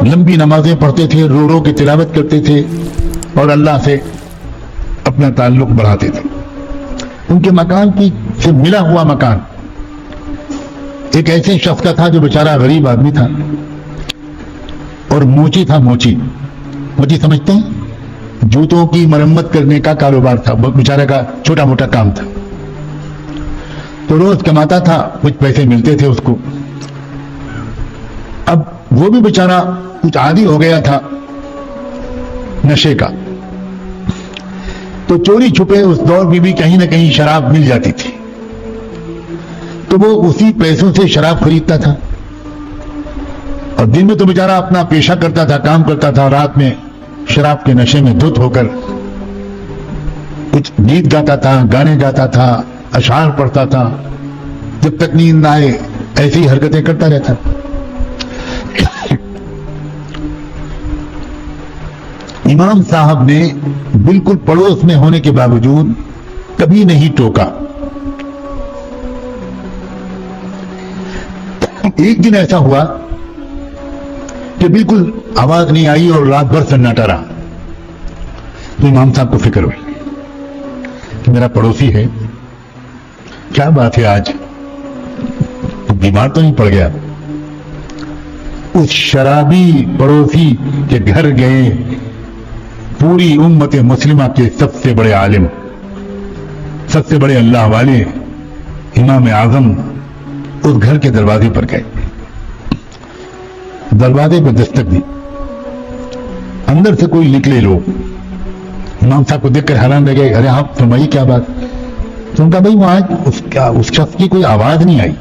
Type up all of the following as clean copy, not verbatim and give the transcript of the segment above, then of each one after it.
لمبی نمازیں پڑھتے تھے، رو رو کے تلاوت کرتے تھے اور اللہ سے اپنا تعلق بڑھاتے تھے۔ ان کے مکان کی سے ملا ہوا مکان ایک ایسے شخص کا تھا جو بیچارہ غریب آدمی تھا اور موچی تھا۔ موچی سمجھتے ہیں؟ جوتوں کی مرمت کرنے کا کاروبار تھا، بیچارے کا چھوٹا موٹا کام تھا۔ تو روز کماتا تھا، کچھ پیسے ملتے تھے اس کو۔ اب وہ بھی بیچارہ کچھ عادی ہو گیا تھا نشے کا، تو چوری چھپے اس دور میں بھی کہیں نہ کہیں شراب مل جاتی تھی، تو وہ اسی پیسوں سے شراب خریدتا تھا۔ اور دن میں تو بیچارہ اپنا پیشہ کرتا تھا، کام کرتا تھا، رات میں شراب کے نشے میں دھت ہو کر کچھ گیت گاتا تھا، گانے گاتا تھا، اشعار پڑھتا تھا، جب تک نیند نہ آئے ایسی حرکتیں کرتا رہتا۔ امام صاحب نے بالکل پڑوس میں ہونے کے باوجود کبھی نہیں ٹوکا۔ ایک دن ایسا ہوا کہ بالکل آواز نہیں آئی اور رات بھر سناٹا رہا۔ تو امام صاحب کو فکر ہوئی کہ میرا پڑوسی ہے، کیا بات ہے آج بیمار تو نہیں پڑ گیا؟ اس شرابی پڑوسی کے گھر گئے پوری امت مسلمہ کے سب سے بڑے عالم، سب سے بڑے اللہ والے امام اعظم اس گھر کے دروازے پر گئے، دروازے پہ دستک دی، اندر سے کوئی نکلے لوگ۔ امام صاحب کو دیکھ کر حیران رہ گئے، ارے آپ فرمائیے کیا بات؟ تو ان کا بھائی وہ آج اس شخص کی کوئی آواز نہیں آئی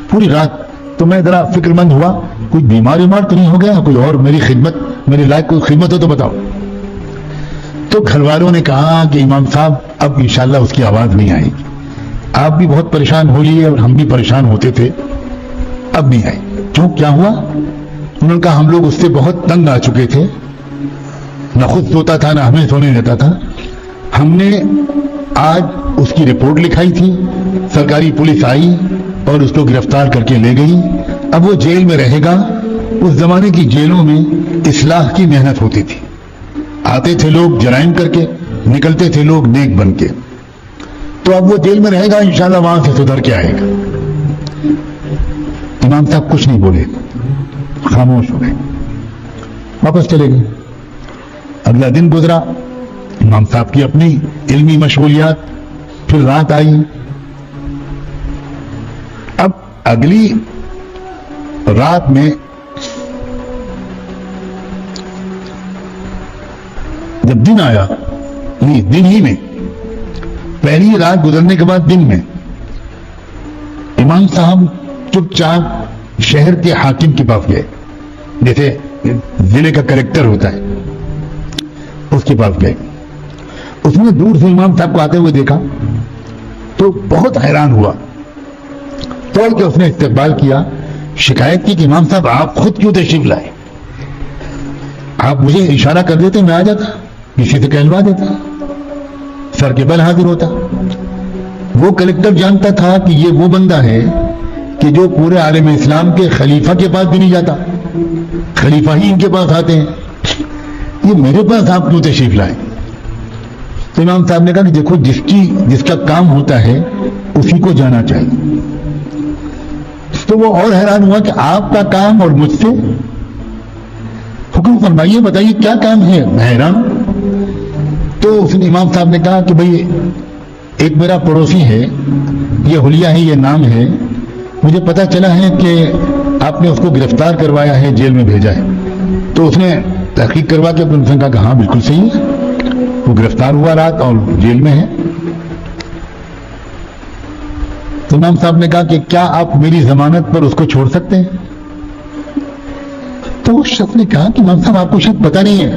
پوری رات۔ تو میں ذرا فکر مند ہوا، کوئی بیمار تو نہیں ہو گیا؟ کوئی اور میری خدمت، میری لائق کوئی خدمت ہو تو بتاؤ۔ تو گھر والوں نے کہا کہ امام صاحب اب انشاءاللہ اس کی آواز نہیں آئے گی، آپ بھی بہت پریشان ہو لیے اور ہم بھی پریشان ہوتے تھے، اب نہیں آئے۔ کیوں، کیا ہوا؟ انہوں نے کہا ہم لوگ اس سے بہت تنگ آ چکے تھے، نہ خود سوتا تھا نہ ہمیں سونے دیتا تھا۔ ہم نے آج اس کی رپورٹ لکھائی تھی، سرکاری پولیس آئی اور اس کو گرفتار کر کے لے گئی، اب وہ جیل میں رہے گا۔ اس زمانے کی جیلوں میں اصلاح کی محنت ہوتی تھی، آتے تھے لوگ جرائم کر کے، نکلتے تھے لوگ نیک بن کے، تو اب وہ جیل میں رہے گا، انشاءاللہ وہاں سے سدھر کے آئے گا۔ امام صاحب کچھ نہیں بولے، خاموش ہو گئے، واپس چلے گئے۔ اگلا دن گزرا، امام صاحب کی اپنی علمی مشغولیات، پھر رات آئی۔ اب اگلی رات میں جب دن آیا، نہیں دن ہی میں، پہلی رات گزرنے کے بعد دن میں، امام صاحب چپ چاپ شہر کے حاکم کے پاس گئے، جیسے ضلع کا کلیکٹر ہوتا ہے اس کے پاس گئے۔ اس نے دور سے امام صاحب کو آتے ہوئے دیکھا تو بہت حیران ہوا، توڑ کے اس نے استقبال کیا، شکایت کی کہ امام صاحب آپ خود کیوں تشریف لائے؟ آپ مجھے اشارہ کر دیتے میں آ جاتا، کسی سے کہلوا دیتا، سر کے بل حاضر ہوتا۔ وہ کلیکٹر جانتا تھا کہ یہ وہ بندہ ہے کہ جو پورے عالم اسلام کے خلیفہ کے پاس بھی نہیں جاتا، خلیفہ ہی ان کے پاس آتے ہیں، یہ میرے پاس آپ کیوں تشریف لائے؟ تو امام صاحب نے کہا کہ دیکھو جس کا کام ہوتا ہے اسی کو جانا چاہیے۔ تو وہ اور حیران ہوا کہ آپ کا کام اور مجھ سے، حکم فرمائیے، بتائیے کیا کام ہے، میں حیران۔ تو اس نے امام صاحب نے کہا کہ بھئی ایک میرا پڑوسی ہے، یہ حلیہ ہے، یہ نام ہے، مجھے پتا چلا ہے کہ آپ نے اس کو گرفتار کروایا ہے، جیل میں بھیجا ہے۔ تو اس نے تحقیق کروا کے اپنے انسان کہا ہاں بالکل صحیح ہے، وہ گرفتار ہوا رات اور جیل میں ہے۔ تو امام صاحب نے کہا کہ کیا آپ میری ضمانت پر اس کو چھوڑ سکتے ہیں؟ تو اس شخص نے کہا کہ امام صاحب آپ کو شاید پتہ نہیں ہے،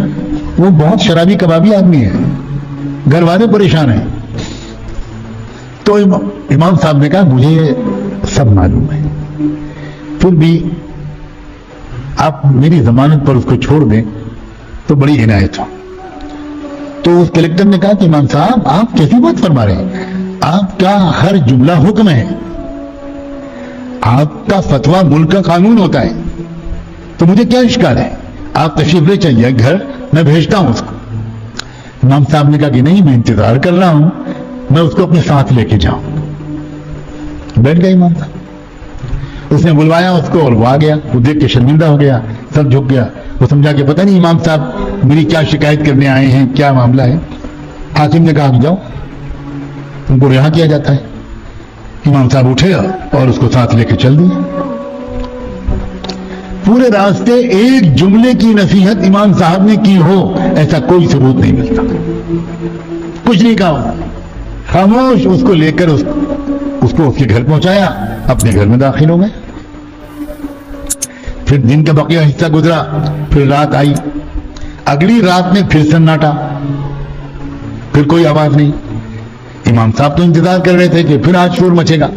وہ بہت شرابی کبابی آدمی ہے، گھر والے پریشان ہیں۔ تو امام صاحب نے کہا مجھے سب معلوم ہے، پھر بھی آپ میری ضمانت پر اس کو چھوڑ دیں تو بڑی عنایت ہو۔ تو اس کلیکٹر نے کہا کہ امام صاحب آپ کیسی بات فرما رہے ہیں، آپ کا ہر جملہ حکم ہے، آپ کا فتویٰ ملک کا قانون ہوتا ہے، تو مجھے کیا اشکال ہے، آپ تشریف لے چلیے گھر، میں بھیجتا ہوں اس کو۔ امام صاحب نے کہا کہ نہیں، میں انتظار کر رہا ہوں، میں اس کو اپنے ساتھ لے کے جاؤں۔ بیٹھ گئے امام صاحب، اس نے بلوایا اس کو اور وہ آ گیا۔ وہ دیکھ کے شرمندہ ہو گیا، سب جھک گیا۔ وہ سمجھا کہ پتہ نہیں امام صاحب میری کیا شکایت کرنے آئے ہیں، کیا معاملہ ہے۔ حاکم نے کہا کہ جاؤ، ان کو رہا کیا جاتا ہے۔ امام صاحب اٹھے اور اس کو ساتھ لے کے چل دیے۔ پورے راستے ایک جملے کی نصیحت امام صاحب نے کی ہو ایسا کوئی ثبوت نہیں ملتا، کچھ نہیں کہا، خاموش اس کو لے کر اس کو اس کے گھر پہنچایا، اپنے گھر میں داخل ہو گئے۔ پھر دن کا بقیہ حصہ گزرا، پھر رات آئی، اگلی رات میں پھر سناٹا، پھر کوئی آواز نہیں۔ امام صاحب تو انتظار کر رہے تھے کہ پھر آج شور مچے گا۔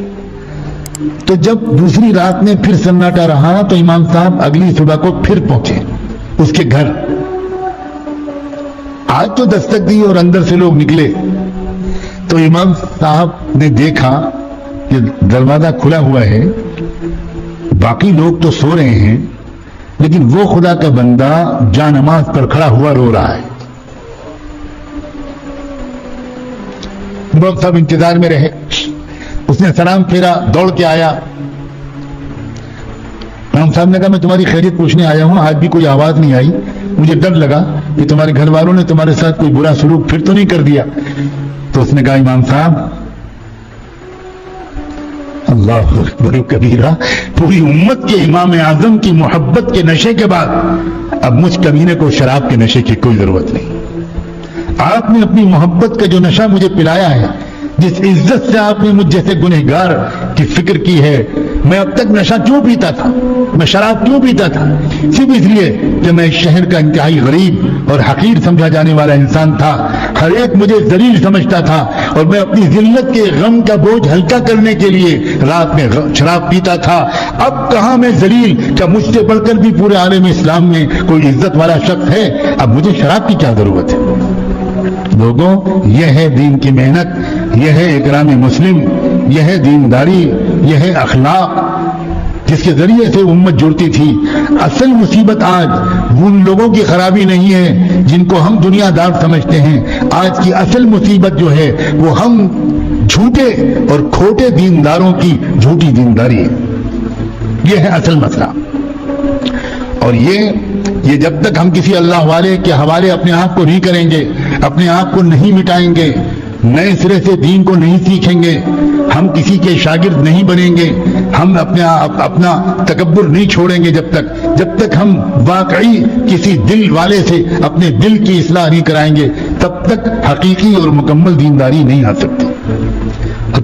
تو جب دوسری رات میں پھر سناٹا رہا تو امام صاحب اگلی صبح کو پھر پہنچے اس کے گھر۔ آج تو دستک دی اور اندر سے لوگ نکلے تو امام صاحب نے دیکھا کہ دروازہ کھلا ہوا ہے، باقی لوگ تو سو رہے ہیں، لیکن وہ خدا کا بندہ جا نماز پر کھڑا ہوا رو رہا ہے۔ امام صاحب انتظار میں رہے، اس نے سلام پھیرا، دوڑ کے آیا۔ امام صاحب نے کہا میں تمہاری خیریت پوچھنے آیا ہوں، آج بھی کوئی آواز نہیں آئی، مجھے ڈر لگا کہ تمہارے گھر والوں نے تمہارے ساتھ کوئی برا سلوک پھر تو نہیں کر دیا۔ تو اس نے کہا امام صاحب اللہ اکبر کبیرہ، پوری امت کے امام اعظم کی محبت کے نشے کے بعد اب مجھ کمینے کو شراب کے نشے کی کوئی ضرورت نہیں۔ آپ نے اپنی محبت کا جو نشہ مجھے پلایا ہے، جس عزت سے آپ نے مجھ جیسے گنہگار کی فکر کی ہے، میں اب تک نشہ کیوں پیتا تھا، میں شراب کیوں پیتا تھا؟ صرف اس لیے کہ میں اس شہر کا انتہائی غریب اور حقیر سمجھا جانے والا انسان تھا، ہر ایک مجھے ذلیل سمجھتا تھا، اور میں اپنی ذلت کے غم کا بوجھ ہلکا کرنے کے لیے رات میں شراب پیتا تھا۔ اب کہاں میں ذلیل، کیا مجھ سے بڑھ کر بھی پورے عالم اسلام میں کوئی عزت والا شخص ہے؟ اب مجھے شراب کی کیا ضرورت ہے؟ لوگوں، یہ ہے دین کی محنت، یہ ہے اکرام مسلم، یہ ہے دینداری، یہ ہے اخلاق جس کے ذریعے سے امت جڑتی تھی۔ اصل مصیبت آج ان لوگوں کی خرابی نہیں ہے جن کو ہم دنیا دار سمجھتے ہیں، آج کی اصل مصیبت جو ہے وہ ہم جھوٹے اور کھوٹے دینداروں کی جھوٹی دینداری ہے۔ یہ ہے اصل مسئلہ۔ اور یہ جب تک ہم کسی اللہ والے کے حوالے اپنے آپ کو نہیں کریں گے، اپنے آپ کو نہیں مٹائیں گے، نئے سرے سے دین کو نہیں سیکھیں گے، ہم کسی کے شاگرد نہیں بنیں گے، ہم اپنا تکبر نہیں چھوڑیں گے، جب تک ہم واقعی کسی دل والے سے اپنے دل کی اصلاح نہیں کرائیں گے، تب تک حقیقی اور مکمل دینداری نہیں آ سکتی۔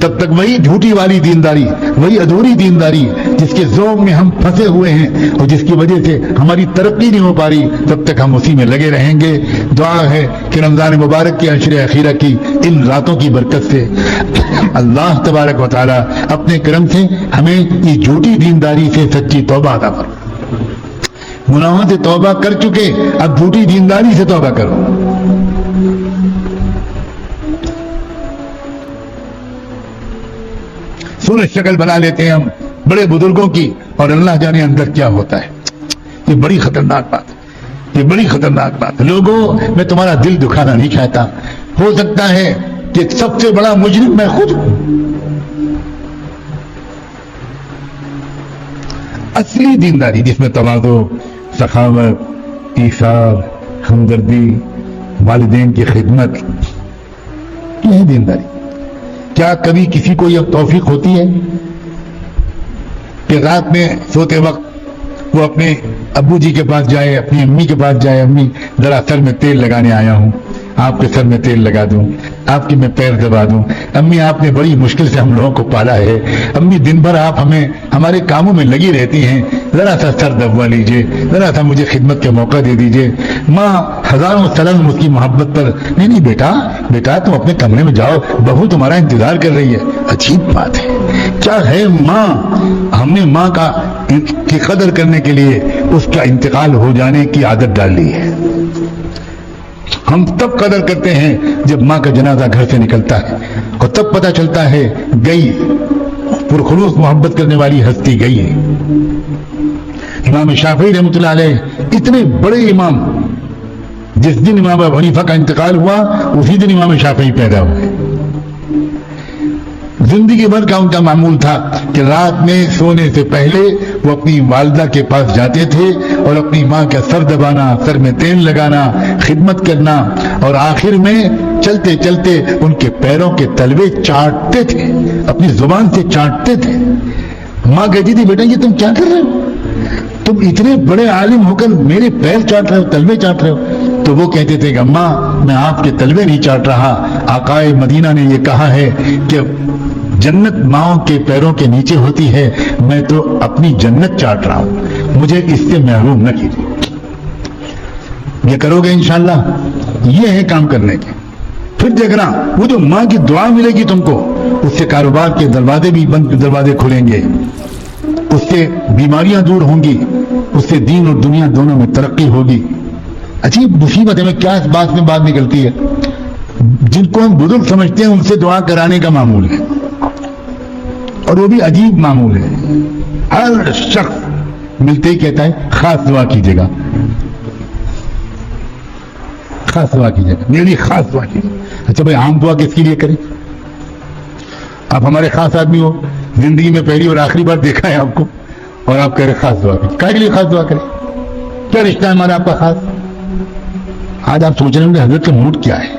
تب تک وہی جھوٹی والی دینداری، وہی ادھوری دینداری جس کے ذوق میں ہم پھنسے ہوئے ہیں اور جس کی وجہ سے ہماری ترقی نہیں ہو پا رہی، تب تک ہم اسی میں لگے رہیں گے۔ دعا ہے کہ رمضان مبارک کی عشر اخیرہ کی ان راتوں کی برکت سے اللہ تبارک و تعالی اپنے کرم سے ہمیں اس جھوٹی دینداری سے سچی توبہ عطا فرمائے۔ گناہوں سے توبہ کر چکے، اب جھوٹی دینداری سے توبہ کرو۔ صورت شکل بنا لیتے ہیں ہم بڑے بزرگوں کی، اور اللہ جانے اندر کیا ہوتا ہے۔ یہ بڑی خطرناک بات ہے، یہ بڑی خطرناک بات ہے۔ لوگوں، میں تمہارا دل دکھانا نہیں چاہتا، ہو سکتا ہے کہ سب سے بڑا مجرم میں خود ہوں۔ اصلی دینداری جس میں تواضع، سخاوت، ایثار، ہمدردی، والدین کی خدمت، یہ ہے دینداری۔ کیا کبھی کسی کو یہ توفیق ہوتی ہے کہ رات میں سوتے وقت وہ اپنے ابو جی کے پاس جائے، اپنی امی کے پاس جائے، امی ذرا سر میں تیل لگانے آیا ہوں، آپ کے سر میں تیل لگا دوں، آپ کے میں پیر دبا دوں، امی آپ نے بڑی مشکل سے ہم لوگوں کو پالا ہے، امی دن بھر آپ ہمیں ہمارے کاموں میں لگی رہتی ہیں، ذرا سا سر دبوا لیجئے، ذرا سا مجھے خدمت کا موقع دے دیجئے۔ ماں ہزاروں سلام اس کی محبت پر، نہیں نہیں بیٹا تم اپنے کمرے میں جاؤ، بہو تمہارا انتظار کر رہی ہے۔ عجیب بات ہے، کیا ہے ماں، ہم نے ماں کی قدر کرنے کے لیے اس کا انتقال ہو جانے کی عادت ڈال لی ہے۔ ہم تب قدر کرتے ہیں جب ماں کا جنازہ گھر سے نکلتا ہے، اور تب پتہ چلتا ہے گئی، پرخلوص محبت کرنے والی ہستی گئی ہے۔ امام شافعی رحمۃ اللہ علیہ اتنے بڑے امام، جس دن امام ابو حنیفہ کا انتقال ہوا اسی دن امام شافعی پیدا ہوئے۔ زندگی بھر کا ان کا معمول تھا کہ رات میں سونے سے پہلے وہ اپنی والدہ کے پاس جاتے تھے اور اپنی ماں کا سر دبانا، سر میں تیل لگانا، خدمت کرنا، اور آخر میں چلتے چلتے ان کے پیروں کے تلوے چاٹتے تھے، اپنی زبان سے چاٹتے تھے۔ ماں کہتی تھی بیٹا یہ تم کیا کر رہے ہو؟ تم اتنے بڑے عالم ہو کر میرے پیر چاٹ رہے ہو، تلوے چاٹ رہے ہو؟ تو وہ کہتے تھے کہ اماں میں آپ کے تلوے نہیں چاٹ رہا، آقائے مدینہ نے یہ کہا ہے کہ جنت ماؤں کے پیروں کے نیچے ہوتی ہے، میں تو اپنی جنت چاٹ رہا ہوں، مجھے اس سے محروم نہ کیجیے۔ یہ کرو گے انشاءاللہ؟ یہ ہے کام کرنے کے۔ پھر دیکھنا وہ جو ماں کی دعا ملے گی تم کو، اس سے کاروبار کے دروازے بھی بند، دروازے کھلیں گے، اس سے بیماریاں دور ہوں گی، اس سے دین اور دنیا دونوں میں ترقی ہوگی۔ عجیب مصیبت ہے، کیا اس بات میں بات نکلتی ہے، جن کو ہم بزرگ سمجھتے ہیں ان سے دعا کرانے کا معمول ہے، اور وہ بھی عجیب معمول ہے۔ ہر شخص ملتے ہی کہتا ہے خاص دعا کیجیے گا، خاص دعا کیجیے گا، میرے لیے خاص دعا کیجیے۔ اچھا بھائی عام دعا کس کے لیے کریں؟ آپ ہمارے خاص آدمی ہو، زندگی میں پہلی اور آخری بار دیکھا ہے آپ کو، اور آپ کہہ رہے خاص دعا کیجیے۔ کیا کے لیے خاص دعا کریں؟ کیا رشتہ ہے ہمارا آپ کا خاص؟ آج آپ سوچ رہے ہوں کہ حضرت کا موڈ کیا ہے،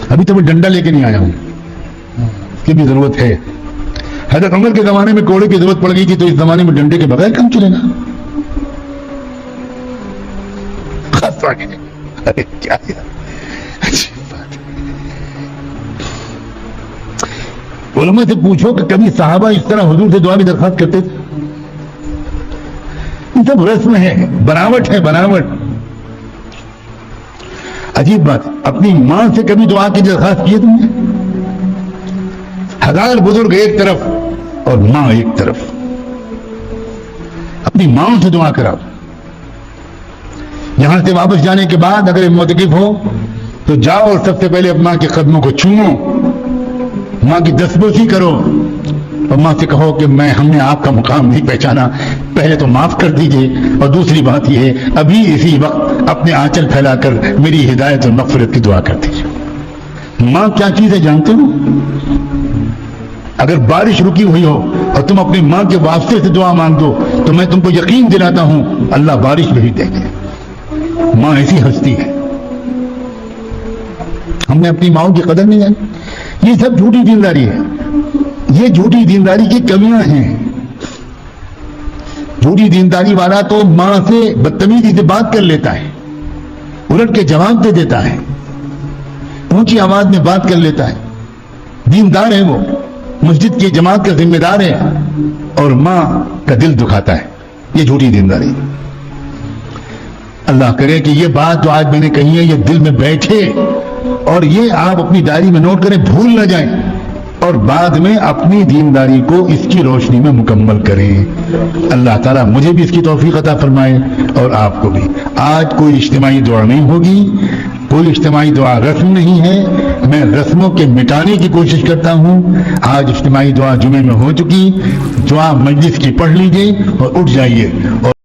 ابھی تو میں ڈنڈا لے کے نہیں آیا ہوں، اس کی بھی ضرورت ہے۔ حضرت عمر کے زمانے میں کوڑے کی ضرورت پڑ گئی تھی، تو اس زمانے میں ڈنڈے کے بغیر کام چلے گا؟ خاص دعا کیجیے۔ ارے کیا عجیب بات ہے۔ علماء سے پوچھو کہ کبھی صحابہ اس طرح حضور سے دعا کی درخواست کرتے تھے؟ یہ سب رسم ہے، بناوٹ ہے، بناوٹ۔ عجیب بات، اپنی ماں سے کبھی دعا کی درخواست کی تم نے؟ ہزار بزرگ ایک طرف اور ماں ایک طرف، اپنی ماں سے دعا کراؤ۔ یہاں سے واپس جانے کے بعد اگر معتکف ہو تو جاؤ اور سب سے پہلے اپنی ماں کے قدموں کو چومو، ماں کی دستبوسی کرو، اور ماں سے کہو کہ ہم نے آپ کا مقام نہیں پہچانا، پہلے تو معاف کر دیجئے، اور دوسری بات یہ ہے ابھی اسی وقت اپنے آنچل پھیلا کر میری ہدایت اور مغفرت کی دعا کر دیجئے۔ ماں کیا چیز ہے جانتے ہو؟ اگر بارش رکی ہوئی ہو اور تم اپنی ماں کے واسطے سے دعا مانگ دو تو میں تم کو یقین دلاتا ہوں اللہ بارش بھیج دے گا۔ ماں ایسی ہستی ہے، ہم نے اپنی ماؤں کی قدر نہیں جانی۔ یہ سب جھوٹی دینداری ہے، یہ جھوٹی دینداری کی کمیاں ہیں۔ جھوٹی دینداری والا تو ماں سے بدتمیزی سے بات کر لیتا ہے، الٹ کے جواب دے دیتا ہے، اونچی آواز میں بات کر لیتا ہے، دیندار ہے وہ، مسجد کی جماعت کا ذمہ دار ہے، اور ماں کا دل دکھاتا ہے۔ یہ جھوٹی دینداری۔ اللہ کرے کہ یہ بات جو آج میں نے کہی ہے یہ دل میں بیٹھے، اور یہ آپ اپنی ڈائری میں نوٹ کریں، بھول نہ جائیں، اور بعد میں اپنی دینداری کو اس کی روشنی میں مکمل کریں۔ اللہ تعالیٰ مجھے بھی اس کی توفیق عطا فرمائے اور آپ کو بھی۔ آج کوئی اجتماعی دعا نہیں ہوگی، کوئی اجتماعی دعا رسم نہیں ہے، میں رسموں کے مٹانے کی کوشش کرتا ہوں۔ آج اجتماعی دعا جمعے میں ہو چکی، دعا مجلس کی پڑھ لیجئے اور اٹھ جائیے، اور